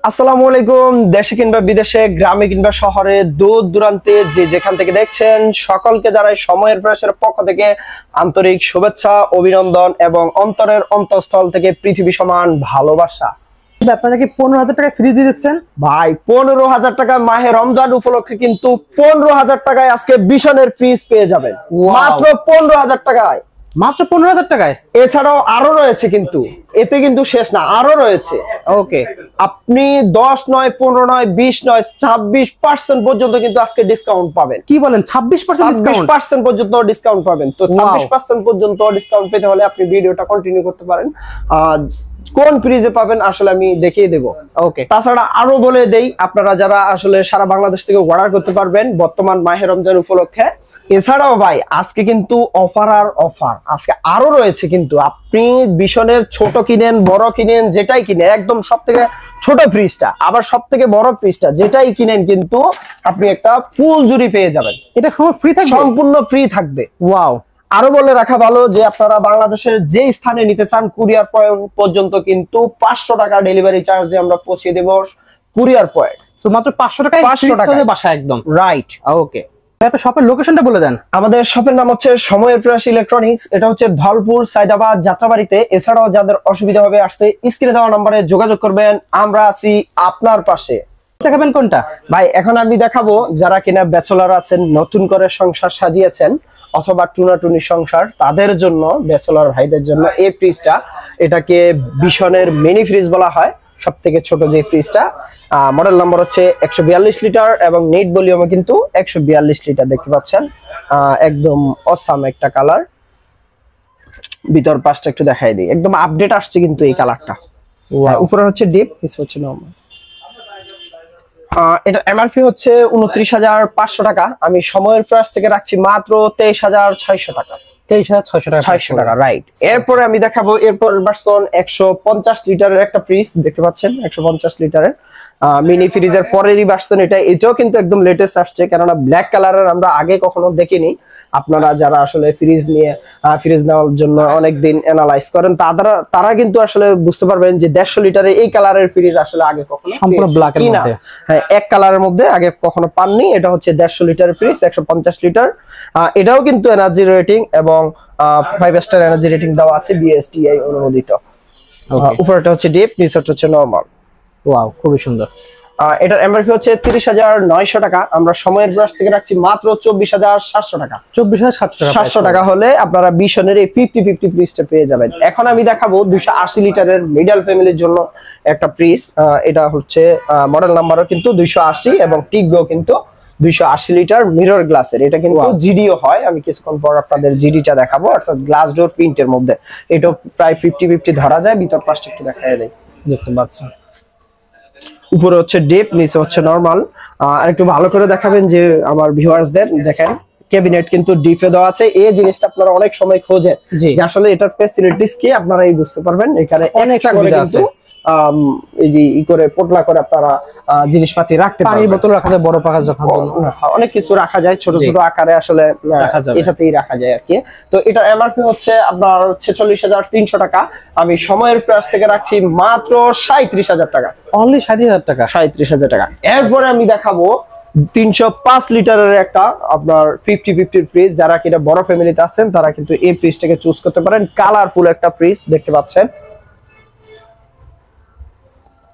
আসসালামু আলাইকুম। দেশে কিংবা বিদেশে, গ্রামে কিংবা শহরে, দূর দূরান্তে যে যেখান থেকে দেখছেন সকলকে জানাই সময়ের প্রয়াসের পক্ষ থেকে আন্তরিক শুভেচ্ছা, অভিনন্দন এবং অন্তরের অন্তঃস্থল থেকে পৃথিবী সমান ভালোবাসা। আপনারা কি 15,000 টাকা ফ্রি দিয়ে দিচ্ছেন ভাই? 15,000 টাকা মাহে রমজান উপলক্ষে কিন্তু 15,000 টাকায় আজকে বিশনের ফ্রিজ পেয়ে যাবেন মাত্র 15,000 টাকায়। মাত্র 15,000 টাকায়। এছাড়াও আরো রয়েছে, কিন্তু এতে কিন্তু শেষ না, আরো রয়েছে। ওকে, আপনি 10 নয়, 15 নয়, 20 নয়, 26% পর্যন্ত কিন্তু আজকে ডিসকাউন্ট পাবেন। কি বলেন? 26% ডিসকাউন্ট? 26% পর্যন্ত ডিসকাউন্ট পাবেন। তো 26% পর্যন্ত ডিসকাউন্ট পেতে হলে আপনি ভিডিওটা কন্টিনিউ করতে পারেন। কোন ফ্রিজে পাবেন আসলে আমি দেখিয়ে দেব। ওকে, তাছাড়া আরো বলে দেই, আপনারা যারা আসলে সারা বাংলাদেশ থেকে অর্ডার করতে পারবেন বর্তমান মাহে রমজান উপলক্ষে। এছাড়াও ভাই আজকে কিন্তু অফার আর অফার আজকে আরো রয়েছে। কিন্তু আপনি বিশনের ছোট কিনেন, বড় কিনেন, যেটাই কিনেন, একদম সব থেকে ছোট ফ্রিজটা আবার সব থেকে বড় ফ্রিজটা যেটাই কিনেন কিন্তু আপনি একটা ফুল জুড়ি পেয়ে যাবেন। এটা ফ্রি থাকবে, সম্পূর্ণ ফ্রি থাকবে। ওয়াও। আরো বলে রাখা ভালো যে আপনারা বাংলাদেশের যে স্থানে নিতে চান কুরিয়ার পয়েন্ট পর্যন্ত কিন্তু 500 টাকা ডেলিভারি চার্জে আমরা পৌঁছে দেব কুরিয়ার পয়েন্ট। সো মাত্র 500 টাকায় 500 টাকা বাসা একদম রাইট। ওকে, আপনার শপের লোকেশনটা বলে দেন। আমাদের শপের নাম হচ্ছে সময়ের প্রয়াস ইলেকট্রনিক্স। এটা হচ্ছে ধলপুর, সাইদাবাদ, যাত্রাবাড়িতে। এছাড়াও যাদের অসুবিধা হবে আসতে স্ক্রিনে দেওয়া নম্বরে যোগাযোগ করবেন, আমরা আছি আপনার পাশে। দেখাবেন কোনটা ভাই? এখন আমি দেখাবো যারা কিনা ব্যাচেলর আছেন, নতুন করে সংসার সাজিয়েছেন অথবা টুনাটুনি সংসার, তাদের জন্য, ব্যাচেলর ভাইদের জন্য এই ফ্রিজটা। এটাকে বিশনের মিনি ফ্রিজ বলা হয়, সব থেকে ছোট যে ফ্রিজটা। মডেল নাম্বার হচ্ছে 142 লিটার এবং নেট ভলিউমে কিন্তু 142 লিটার দেখতে পাচ্ছেন। একদম অসাম একটা কালার। ভিতর পাশটা একটু দেখাই দিই, একদম আপডেট আসছে কিন্তু এই কালারটা। উপরে হচ্ছে ডিপ, নিচে হচ্ছে নরমাল। এটা এমআরপি হচ্ছে 29,500 টাকা। আমি সময়ের প্রয়াস থেকে রাখছি মাত্র 23,600 টাকা। 23,600 টাকা রাইট। এরপরে আমি দেখাবো এরপর ভার্সন 150 লিটারের একটা ফ্রিজ দেখতে পাচ্ছেন। 150 লিটারের মিনি ফ্রিজের পরেরই ভার্সন এটা। এটাও কিন্তু একদম লেটেস্ট আসছে, কেননা ব্ল্যাক কালারের আমরা আগে কখনো দেখিনি। আপনারা যারা আসলে ফ্রিজ নেওয়ার জন্য অনেকদিন অ্যানালাইজ করেন তারা কিন্তু আসলে বুঝতে পারবেন যে 150 লিটারের এই কালারের ফ্রিজ আসলে আগে কখনো সম্পূর্ণ ব্ল্যাকের মধ্যে, হ্যাঁ, এক কালারের মধ্যে আগে কখনো পাননি। এটা হচ্ছে 150 লিটারের ফ্রিজ, 150 লিটার। এটাও কিন্তু এনার্জি রেটিং এবং 5 স্টার এনার্জি রেটিং দেওয়া আছে, বিএসটিআই অনুমোদিত। উপরেটা হচ্ছে ডিপ, নিচেটা হচ্ছে নরমাল। ওয়াও, খুবই সুন্দর। এটার এমআরপি হচ্ছে 30,900 টাকা। আমরা সময়ের ব্রাশ থেকে রাখছি মাত্র 24,700 টাকা। 24,700 টাকা হলে আপনারা বিশনের এই 50-50 ফ্রিজটা পেয়ে যাবেন। এখন আমি দেখাবো 280 লিটারের মিডল ফ্যামিলির জন্য একটা ফ্রিজ। এটা হচ্ছে মডেল নাম্বারও কিন্তু 280 এবং টিকগো কিন্তু 280 লিটার মিরর গ্লাসের। এটা কিন্তু জিডিও হয়, আমি কিছুক্ষণ পর আপনাদের জিডিটা দেখাবো, অর্থাৎ গ্লাস ডোর প্রিন্টের মধ্যে। এটা প্রায় 50-50 ধরা যায়। ভিতর পাশটা একটু দেখাই দেয়, দেখতে পাচ্ছেন। উপরে হচ্ছে ডিপ, নিচে হচ্ছে নরমাল। আর একটু ভালো করে দেখাবেন যে আমার ভিউয়ার্সদের, দেখেন ক্যাবিনেট কিন্তু ডিপে দেওয়া আছে। এই জিনিসটা আপনারা অনেক সময় খোঁজেন যে আসলে এটার ফ্যাসিলিটিস কি, আপনারা এই বুঝতে পারবেন। এখানে অনেক সুবিধা আছে। এই যে করে পোটলা করে আপনারা জিনিসপাতি রাখতে পারেন, পানির বোতল রাখা যায়, বড় পাখা রাখার জন্য অনেক কিছু রাখা যায়, ছোট ছোট আকারে আসলে এটাতেই রাখা যায় আর কি। তো এটা এমআরপি হচ্ছে আপনার 46,300 টাকা। আমি সময়ের প্রাইস থেকে রাখছি মাত্র 37,000 টাকা। অনলি 37,000 টাকা। 37,000 টাকা। এরপরে আমি দেখাবো 305 লিটারের একটা আপনার 50-50 ফ্রিজ। যারা কিনা বড় ফ্যামিলিতে আছেন তারা কিন্তু এই ফ্রিজটাকে চুজ করতে পারেন। কালারফুল একটা ফ্রিজ দেখতে পাচ্ছেন।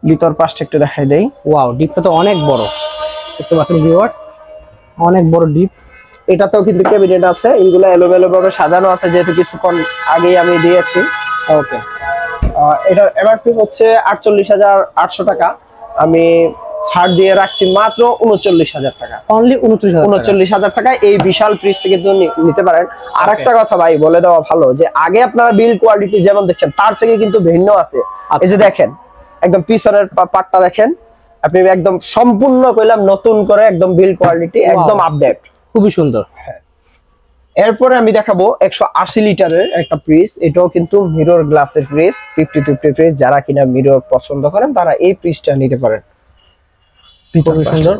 ভিতর পাশটা একটু দেখাই দেই। ওয়াও, ডিপটা তো অনেক বড় দেখতে পাচ্ছেন ভিউয়ার্স, অনেক বড় ডিপ। এটাতেও কিন্তু ক্যাবিনেট আছে, এইগুলো এলোমেলো ভাবে সাজানো আছে, যেহেতু কিছুক্ষণ আগেই আমি দিয়েছি। ওকে, এটার এমআরপি হচ্ছে 48,800 টাকা। আমি ছাড় দিয়ে রাখছি মাত্র 39,000 টাকা। অনলি 39,000 টাকায় এই বিশাল ফ্রিজটা কিন্তু নিতে পারেন। আর একটা কথা ভাই বলে দেওয়া ভালো যে আগে আপনারা বিল কোয়ালিটি যেমন দেখছেন তার থেকে কিন্তু ভিন্ন আছে। এই যে দেখেন একদম পিছনের পার্টটা দেখেন, আপনি একদম সম্পূর্ণ কইলাম নতুন করে, একদম বিল কোয়ালিটি একদম আপডেট, খুবই সুন্দর। এরপরে আমি দেখাবো 180 লিটারের একটা ফ্রিজ। এটাও কিন্তু মিরর গ্লাসের ফ্রিজ, 50-50 ফ্রিজ। যারা কিনা মিরর পছন্দ করেন তারা এই ফ্রিজটা নিতে পারেন। খুবই সুন্দর।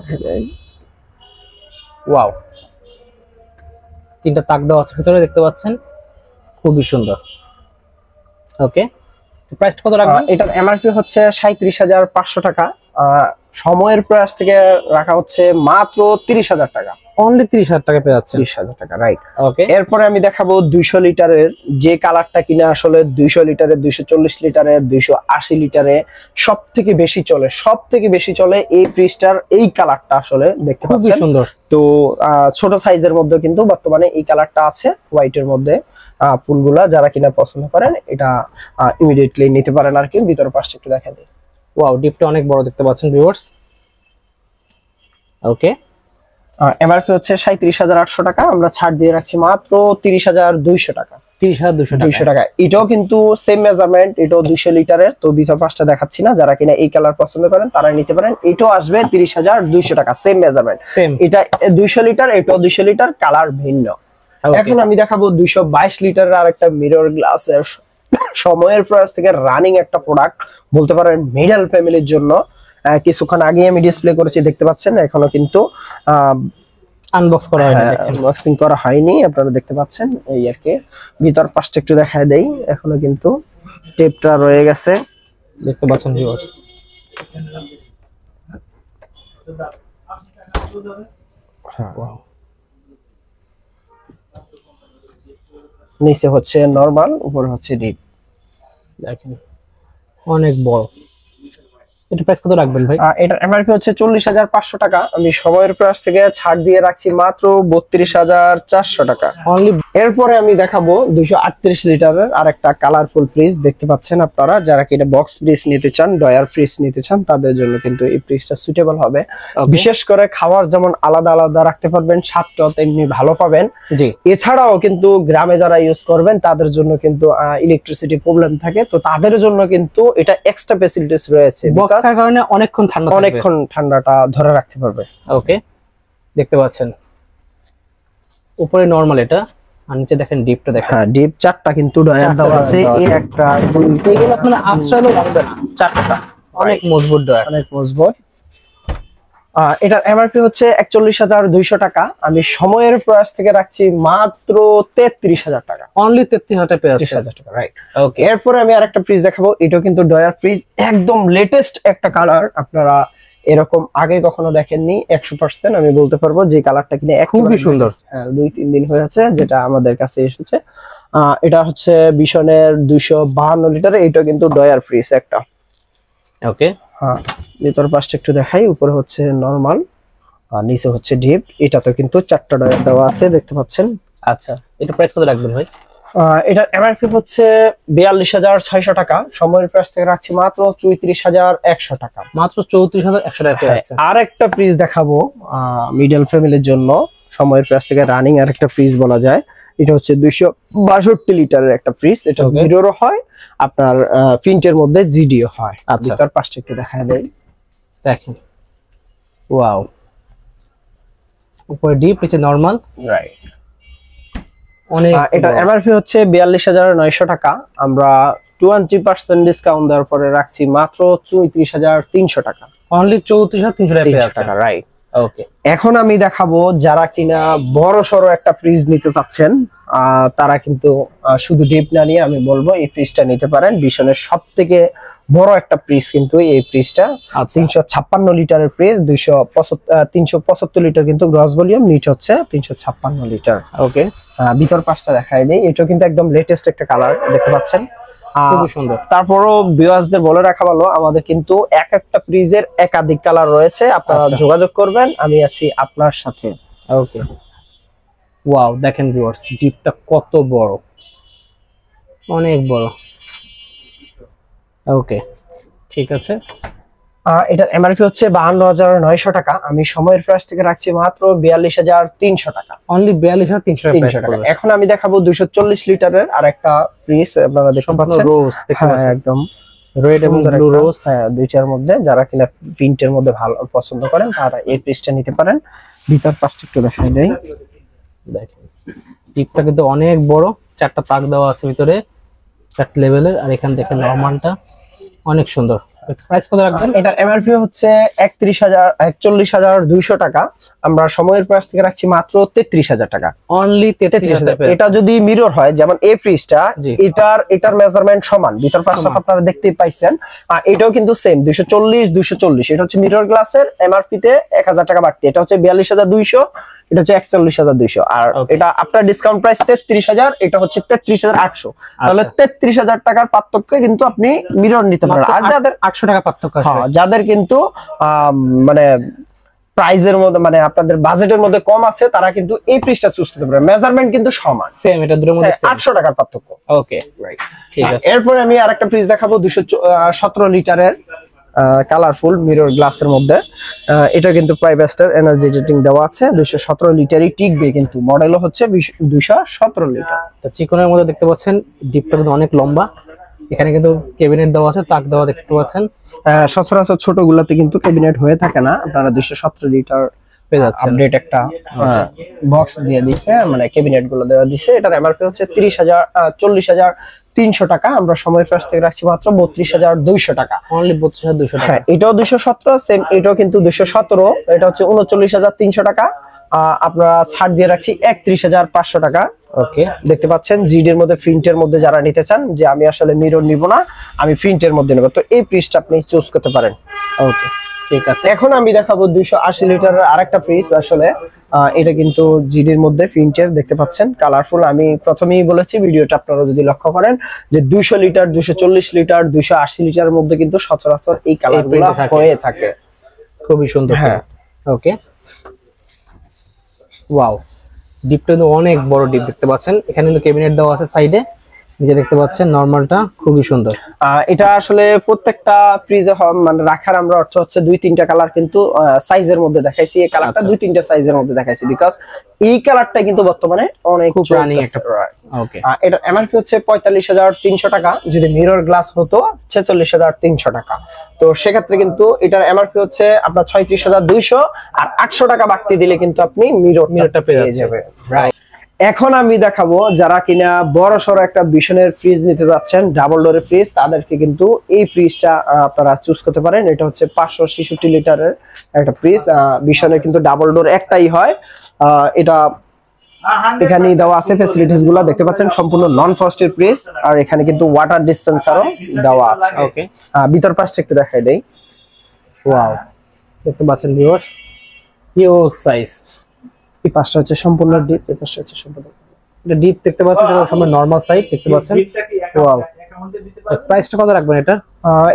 ওয়াও, 3টা তাক দেওয়া আছে ভিতরে দেখতে পাচ্ছেন, খুবই সুন্দর। ওকে, প্রাইস কত রাখবেন? এটার এমআরপি হচ্ছে 37,500 টাকা। সময়ের প্রয়াস থেকে রাখা হচ্ছে মাত্র 30,000 টাকা। অনলি 30,000 টাকা পেয়ে যাচ্ছেন। 30,000 টাকা, রাইট। ওকে, এরপরে আমি দেখাবো 200 লিটারের যে কালারটা কিনা আসলে 200 লিটারে, 240 লিটারে, 280 লিটারে সব থেকে বেশি চলে এই ফ্রিজটার এই কালারটা আসলে দেখতে খুবই পাচ্ছেন। সুন্দর। তো ছোট সাইজের মধ্যে কিন্তু বর্তমানে এই কালারটা আছে, হোয়াইটের মধ্যে ফুলগুলা। যারা কিনা পছন্দ করেন এটা ইমিডিয়েটলি নিতে পারেন আর কি। ভিতর পাশটা একটু দেখা দিই। ওয়াও, ডিপটা অনেক বড় দেখতে পাচ্ছেন ভিউয়ার্স। ওকে, এমআরপি হচ্ছে 37,800 টাকা, আমরা ছাড় দিয়ে রাখছি মাত্র 30,200 টাকা। 30,200 টাকা। এটাও কিন্তু সেম মেজারমেন্ট, এটাও 200 লিটারের। তো ভিতর পাশটা দেখাচ্ছি না, যারা কিনা এই কালার পছন্দ করেন তারা নিতে পারেন। এটাও আসবে 30,200 টাকা, সেম মেজারমেন্ট। সেম, এটা 200 লিটার, এটাও 200 লিটার, কালার ভিন্ন। এখন আমি দেখাবো 222 লিটারের আরেকটা মিরর গ্লাসের সময়ের প্রয়াস থেকে রানিং একটা প্রোডাক্ট বলতে পারেন মিডল ফ্যামিলির জন্য। কিছুক্ষণ আগে আমি ডিসপ্লে করেছি, দেখতে পাচ্ছেন। এখনো কিন্তু আনবক্স করা হয়নি, দেখেন আনবক্সিং করা হয়নি, আপনারা দেখতে পাচ্ছেন এই আর কি। ভিতর পাশটা একটু দেখায় দেই, এখনো কিন্তু টেপটা রয়ে গেছে, দেখতে পাচ্ছেন ভিউয়ার্স। নিচে হচ্ছে নরমাল, উপরে হচ্ছে ডিপ। দেখেন অনেক বড়। এটা প্রাইস কত রাখবেন ভাই? এটা এমআরপি হচ্ছে 40,500 টাকা, আমি সময়ের প্রাইস থেকে ছাড় দিয়ে রাখছি মাত্র 32,400 টাকা অনলি। এরপরে আমি দেখাবো 238 লিটারের আরেকটা কালারফুল ফ্রিজ। দেখতে পাচ্ছেন আপনারা, যারা কিনা বক্স ফ্রিজ নিতে চান, ডয়ার ফ্রিজ নিতে চান, তাদের জন্য কিন্তু এই ফ্রিজটা সুইটেবল হবে। বিশেষ করে খাবার যেমন আলাদা আলাদা রাখতে পারবেন, স্বাদটাও তেমনি ভালো পাবেন। জি, এছাড়াও কিন্তু গ্রামে যারা ইউজ করবেন তাদের জন্য কিন্তু ইলেকট্রিসিটি প্রবলেম থাকে, তো তাদের জন্য কিন্তু এটা এক্সট্রা ফ্যাসিলিটিস রয়েছে। বক্সের কারণে অনেকক্ষণ ঠান্ডাটা ধরে রাখতে পারবে। ওকে, দেখতে পাচ্ছেন উপরে নরমাল এটা, আর নিচে দেখেন ডিপটা দেখেন। হ্যাঁ, ডিপ 4টা কিন্তু ডয়ার দেওয়া আছে, এই একটা এগুলো আপনারা আশ্রয়ও লাগবে না, 4টা অনেক মজবুত ডয়ার, অনেক মজবুত। এটার এমআরপি হচ্ছে 41,200 টাকা, আমি সময়ের প্রয়াস থেকে রাখছি মাত্র 33,000 টাকা। অনলি 33,000 পেয়ে যাচ্ছে। 33,000 টাকা, রাইট। ওকে, এরপরে আমি আরেকটা ফ্রিজ দেখাবো, এটাও কিন্তু ডয়ার ফ্রিজ, একদম লেটেস্ট একটা কালার। আপনারা এরকম আগে কখনো দেখেননি 100%, আমি বলতে পারবো যে কালারটা কিনে খুবই সুন্দর। 2-3 দিন হয়েছে যেটা আমাদের কাছে এসেছে। এটা হচ্ছে বিশনের 252 লিটারের, এটা কিন্তু ডয়ার ফ্রিজ একটা। ওকে, হ্যাঁ, ভিতর পাশটা একটু দেখাই। উপরে হচ্ছে নরমাল আর নিচে হচ্ছে ডিপ। এটা তো কিন্তু 4টা ডয়ার দেওয়া আছে, দেখতে পাচ্ছেন। আচ্ছা, এটা প্রাইস কত রাখবেন ভাই? এটার এমআরপি হচ্ছে 42,600 টাকা, সময়ের প্রাইস থেকে রাখছি মাত্র 34,100 টাকা। মাত্র 34,100 টাকা পেয়ে যাচ্ছে। আর একটা ফ্রিজ দেখাবো মিডল ফ্যামিলির জন্য, সময়ের প্রাইস থেকে রানিং আর একটা ফ্রিজ বলা যায়। এটা হচ্ছে 262 লিটারের একটা ফ্রিজ, এটা মিররও হয়, আপনার প্রিন্টের মধ্যে জিডিও হয়। আচ্ছা, তার পাশটা একটু দেখা দেয়, দেখেন। ওয়াও, উপরে ডিপ, নিচে নরমাল, রাইট। অনেক। এটা এমআরপি হচ্ছে 42,900 টাকা, আমরা 20% ডিসকাউন্ট দেওয়ার পরে রাখছি মাত্র 34,300 টাকা। অনলি 34,300 টাকা পেয়ে যাচ্ছে, রাইট। ওকে, এখন আমি দেখাবো যারা কিনা বড় সড়ো একটা ফ্রিজ নিতে চাচ্ছেন, তারা কিন্তু শুধু ডিপ না নিয়ে আমি বলবো এই ফ্রিজটা নিতে পারেন। বিশনের সব থেকে বড় একটা ফ্রিজ কিন্তু এই ফ্রিজটা। 356 লিটারের ফ্রিজ, 375 লিটার কিন্তু গ্রস ভলিউম, নিট হচ্ছে 356 লিটার। ওকে, ভিতর পাশটা দেখাই দেই, এটা কিন্তু একদম লেটেস্ট একটা কালার, দেখতে পাচ্ছেন, খুবই সুন্দর। তারপরও ভিউয়ার্সদের বলে রাখা ভালো, আমাদের কিন্তু এক একটা ফ্রিজের একাধিক কালার রয়েছে, আপনারা যোগাযোগ করবেন, আমি আছি আপনার সাথে। ওকে, ওয়াও, দেখেন ভিউয়ার্স ডিপটা কত বড়, অনেক বড়। ওকে, ঠিক আছে। এটার এমআরপি হচ্ছে 52,900 টাকা, আমি সময়ের প্রাইস থেকে রাখছি মাত্র 42,300 টাকা। অনলি 42,300 টাকা। এখন আমি দেখাবো 240 লিটারের আর একটা ফ্রিজ, আপনারা দেখতে পাচ্ছেন, রোজ দেখতে পাচ্ছেন, একদম রেড এবং ব্লু রোজ, দুইটার মধ্যে। যারা কিনা প্রিন্টের মধ্যে ভালো পছন্দ করেন তারা এই ফ্রিজটা নিতে পারেন। ভিতর পাশটা একটু দেখাই দেই, দেখেন ডিপটা কিন্তু অনেক বড়, 4টা তাক দেওয়া আছে ভিতরে, 4 লেভেলের, আর এখান থেকে নরমালটা অনেক সুন্দর। প্রাইস কত রাখবেন? এটার এমআরপি হচ্ছে 41,200 টাকা, আমরা সময়ের প্রাইস থেকে রাখছি মাত্র 33,000 টাকা। অনলি 33,000 টাকা। এটা যদি মিরর হয়, যেমন এই ফ্রিজটা, জি। এটার মেজারমেন্ট সমান, ভিতর পাশটা আপনারা দেখতেই পাইছেন। আর এটাও কিন্তু সেম 240। এটা হচ্ছে মিরর গ্লাসের, এমআরপি তে 1000 টাকা বাড়তি। এটা হচ্ছে 42,200, এটা হচ্ছে 41,200। আর এটা আপনার ডিসকাউন্ট প্রাইস 33,000, এটা হচ্ছে 33,800। তাহলে 33,000 টাকার পার্থক্যে কিন্তু আপনি মিরর নিতে পারেন। আর যাদের 800 টাকা পার্থক্য আসবে। হ্যাঁ, যাদের কিন্তু মানে প্রাইজের মধ্যে, মানে আপনাদের বাজেটের মধ্যে কম আছে, তারা কিন্তু এই ফ্রিজটা চুজ করতে পারে। মেজারমেন্ট কিন্তু সমান, সেম, এটা দুটোর মধ্যে সেম। 800 টাকার পার্থক্য। ওকে, ঠিক আছে। এরপরে আমি আরেকটা ফ্রিজ দেখাবো 217 লিটারের কালারফুল মিরর গ্লাসের মধ্যে। এটা কিন্তু প্রাইভেস্টার এনার্জি রেটিং দেওয়া আছে, 217 লিটারই টিকবে, কিন্তু মডেলও হচ্ছে 217 লিটার। তো চিকনের মধ্যে দেখতে পাচ্ছেন ডিপটা কিন্তু অনেক লম্বা। এখানে কিন্তু ক্যাবিনেট দেওয়া আছে, তাক দেওয়া দেখতে পাচ্ছেন। সচরাচর ছোট গুলাতে কিন্তু ক্যাবিনেট হয়ে থাকে না, আপনারা 217 লিটার পেয়ে যাচ্ছেন। আপডেট একটা বক্স দিয়ে দিছে, মানে ক্যাবিনেট গুলো দেওয়া দিছে। এটার এমআরপি হচ্ছে 40,300 টাকা, আমরা সময়ের প্রাইস থেকে রাখছি মাত্র 32,200 টাকা। অনলি 32,200 টাকা। হ্যাঁ, এটাও 217 সেম, এটাও কিন্তু 217। এটা হচ্ছে 39,300 টাকা, আমরা ছাড় দিয়ে রাখছি 31,500 টাকা। ওকে, দেখতে পাচ্ছেন জিডির মধ্যে, প্রিন্টের মধ্যে যারা নিতে চান, যে আমি আসলে মিরর নিব না, আমি প্রিন্টের মধ্যে নেব, তো এই ফ্রিজটা আপনি চুজ করতে পারেন। ওকে, ঠিক আছে। এখন আমি দেখাবো 280 লিটারের আরেকটা ফ্রিজ। আসলে এটা কিন্তু জিডির মধ্যে প্রিন্টের, দেখতে পাচ্ছেন কালারফুল। আমি প্রথমেই বলেছি, ভিডিওটা আপনারা যদি লক্ষ্য করেন, যে 200 লিটার, 240 লিটার, 280 লিটারের মধ্যে কিন্তু সচরাচর এই কালারগুলো হয়ে থাকে। খুবই সুন্দর। হ্যাঁ, ওকে, ওয়াও, ডিপটা কিন্তু অনেক বড় ডিপ দেখতে পাচ্ছেন। এখানে কিন্তু ক্যাবিনেট দেওয়া আছে সাইডে, নিচে দেখতে পাচ্ছেন নরমালটা খুবই সুন্দর। এটা আসলে প্রত্যেকটা ফ্রিজে মানে রাখার আমরা অর্থ হচ্ছে 2-3টা কালার কিন্তু সাইজের মধ্যে দেখাইছি। এই কালারটা 2-3টা সাইজের মধ্যে দেখাইছি, বিকজ এই কালারটা কিন্তু বর্তমানে অনেক রানিং একটা। ওকে, এটা এমআরপি হচ্ছে 45,300 টাকা, যদি মিরর গ্লাস হতো 46,300 টাকা। তো সেক্ষেত্রে কিন্তু এটার এমআরপি হচ্ছে আপনার 36,200, আর 800 টাকা বাড়তি দিলে কিন্তু আপনি মিররটা পেয়ে যাবেন। রাইট। এখন আমি দেখাবো যারা কিনা বড় সড়ো একটা বিশনের ফ্রিজ নিতে যাচ্ছেন, ডাবল ডোরের ফ্রিজ, তাদেরকে কিন্তু এই ফ্রিজটা আপনারা চুজ করতে পারেন। এটা হচ্ছে 566 লিটারের একটা ফ্রিজ। বিশনের কিন্তু ডাবল ডোর একটাই হয়। এটা এখানে দেওয়া আছে ফ্যাসিলিটিস গুলো, দেখতে পাচ্ছেন সম্পূর্ণ নন ফ্রস্টেড ফ্রিজ। আর এখানে কিন্তু ওয়াটার ডিসপেন্সারও দেওয়া আছে। ওকে, ভিতর পাশটা একটু দেখাই দেই। ওয়াও, দেখতে পাচ্ছেন ভিউয়ার্স, হিউজ সাইজ। এই পাশটা হচ্ছে সম্পূর্ণ ডিপ, এই পাশটা হচ্ছে সম্পূর্ণ এটা ডিপ দেখতে পাচ্ছেন, এটা সম্পূর্ণ নরমাল সাইজ দেখতে পাচ্ছেন। ওয়াও, প্রাইসটা কত রাখবেন এটা?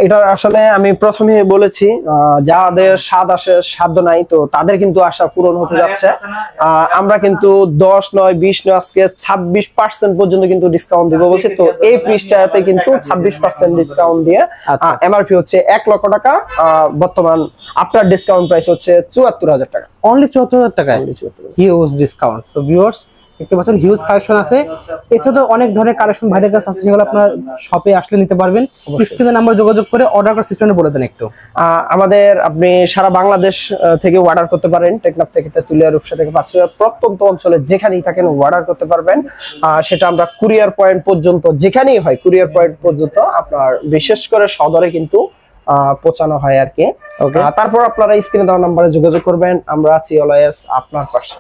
এটা আসলে আমি প্রথমে বলেছি, যাদের সাধ্য নাই, তো তাদের কিন্তু আশা পূরণ হতে যাচ্ছে। আমরা কিন্তু 10 নয় 20 নয়, আজকে 26% পর্যন্ত কিন্তু ডিসকাউন্ট দিব বলছি। তো এই ফ্রিজটাতে কিন্তু 26% ডিসকাউন্ট দিয়ে এমআরপি হচ্ছে 1 লক্ষ টাকা, বর্তমান আপনার ডিসকাউন্ট প্রাইস হচ্ছে 74,000 টাকা। অনলি 74,000 টাকায় হিউজ ডিসকাউন্ট। তো ভিউয়ার্স দেখতে পাচ্ছেন হিউজ কালেকশন আছে। এছাড়াও অনেক ধরনের কালেকশন ভাইদের কাছে আছে, যেগুলো আপনার শপে আসলে নিতে পারবেন। স্ক্রিনে নাম্বার যোগাযোগ করে অর্ডার করার সিস্টেমটা বলে দেন একটু। আমাদের আপনি সারা বাংলাদেশ থেকে অর্ডার করতে পারেন, টেকনাফ থেকে তেতুলিয়া, রূপসা থেকে পাথরিয়া, প্রত্যন্ত অঞ্চলে যেখানেই থাকেন অর্ডার করতে পারবেন। সেটা আমরা কুরিয়ার পয়েন্ট পর্যন্ত, যেখানেই হয় কুরিয়ার পয়েন্ট পর্যন্ত আপনার, বিশেষ করে সদরে কিন্তু পৌঁছানো হয় আর কি। তারপর আপনারা স্ক্রিনে দেওয়া নাম্বারে যোগাযোগ করবেন, আমরা আছি অলওয়েজ আপনার পাশে।